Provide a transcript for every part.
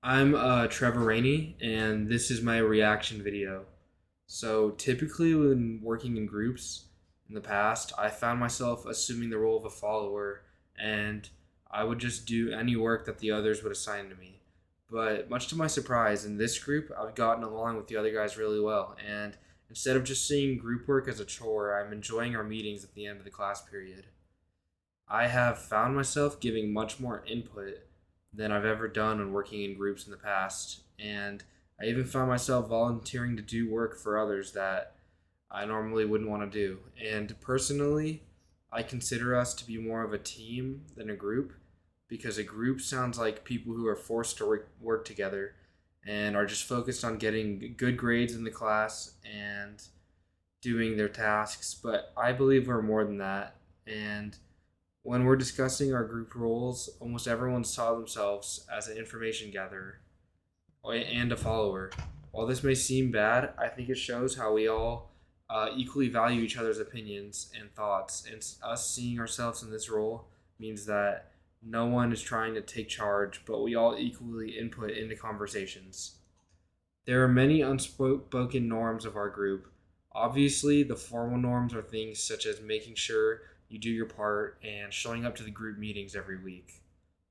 I'm Trevor Rainey, and this is my reaction video. So, typically, when working in groups in the past, I found myself assuming the role of a follower, and I would just do any work that the others would assign to me. But, much to my surprise, in this group, I've gotten along with the other guys really well, and instead of just seeing group work as a chore, I'm enjoying our meetings at the end of the class period. I have found myself giving much more input than I've ever done when working in groups in the past, and I even found myself volunteering to do work for others that I normally wouldn't want to do. And personally, I consider us to be more of a team than a group because a group sounds like people who are forced to work together and are just focused on getting good grades in the class and doing their tasks. But I believe we're more than that. And when we're discussing our group roles, almost everyone saw themselves as an information gatherer and a follower. While this may seem bad, I think it shows how we all equally value each other's opinions and thoughts. And us seeing ourselves in this role means that no one is trying to take charge, but we all equally input into conversations. There are many unspoken norms of our group. Obviously, the formal norms are things such as making sure you do your part and showing up to the group meetings every week.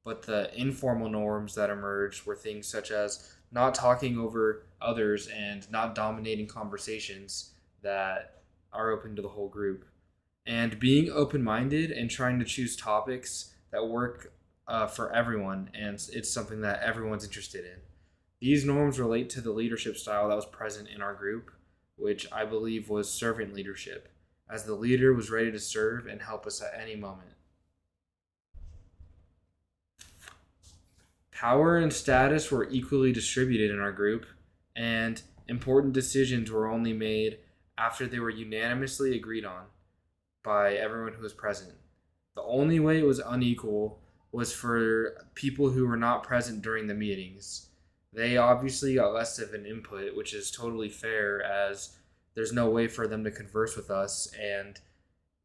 But the informal norms that emerged were things such as not talking over others and not dominating conversations that are open to the whole group. And being open minded and trying to choose topics that work for everyone, and it's something that everyone's interested in. These norms relate to the leadership style that was present in our group, which I believe was servant leadership, as the leader was ready to serve and help us at any moment. Power and status were equally distributed in our group, and important decisions were only made after they were unanimously agreed on by everyone who was present. The only way it was unequal was for people who were not present during the meetings. They obviously got less of an input, which is totally fair as there's no way for them to converse with us. And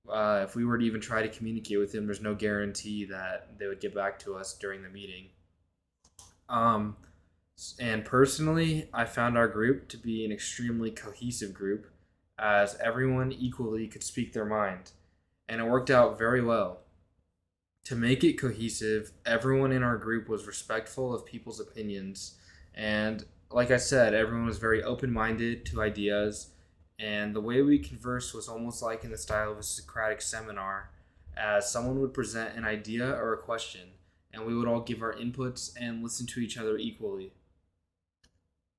if we were to even try to communicate with them, there's no guarantee that they would get back to us during the meeting. Um, and personally, I found our group to be an extremely cohesive group as everyone equally could speak their mind. And it worked out very well. To make it cohesive, everyone in our group was respectful of people's opinions. And like I said, everyone was very open minded to ideas. And the way we conversed was almost like in the style of a Socratic seminar, as someone would present an idea or a question, and we would all give our inputs and listen to each other equally.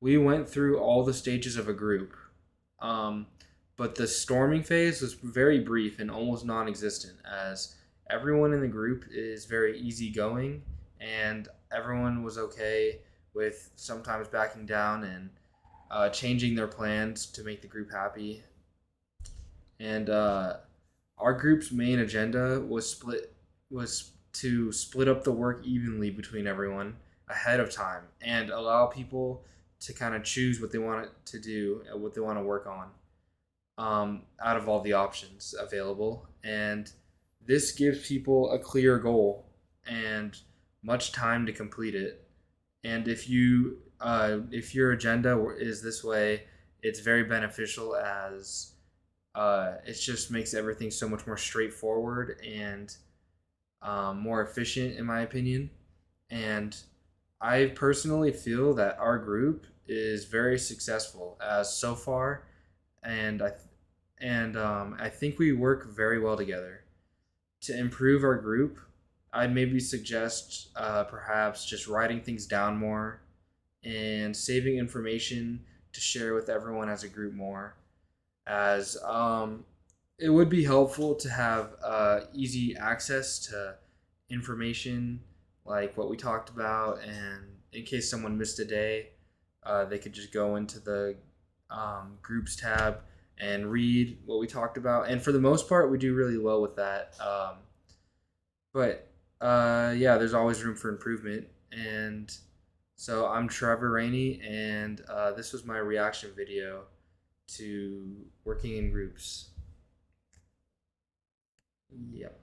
We went through all the stages of a group, um, but the storming phase was very brief and almost non existent, as everyone in the group is very easygoing and everyone was okay with sometimes backing down and changing their plans to make the group happy. And our group's main agenda was to split up the work evenly between everyone ahead of time and allow people to kind of choose what they want to do and what they want to work on out of all the options available. And this gives people a clear goal and much time to complete it. And if your agenda is this way, it's very beneficial as it just makes everything so much more straightforward and more efficient, in my opinion. And I personally feel that our group is very successful as so far, and I think we work very well together. To improve our group, I'd maybe suggest perhaps just writing things down more and saving information to share with everyone as a group more, as it would be helpful to have easy access to information like what we talked about, and in case someone missed a day, they could just go into the groups tab and read what we talked about. And for the most part, we do really well with that. But yeah, there's always room for improvement. And so I'm Trevor Rainey, and this was my reaction video to working in groups. Yep.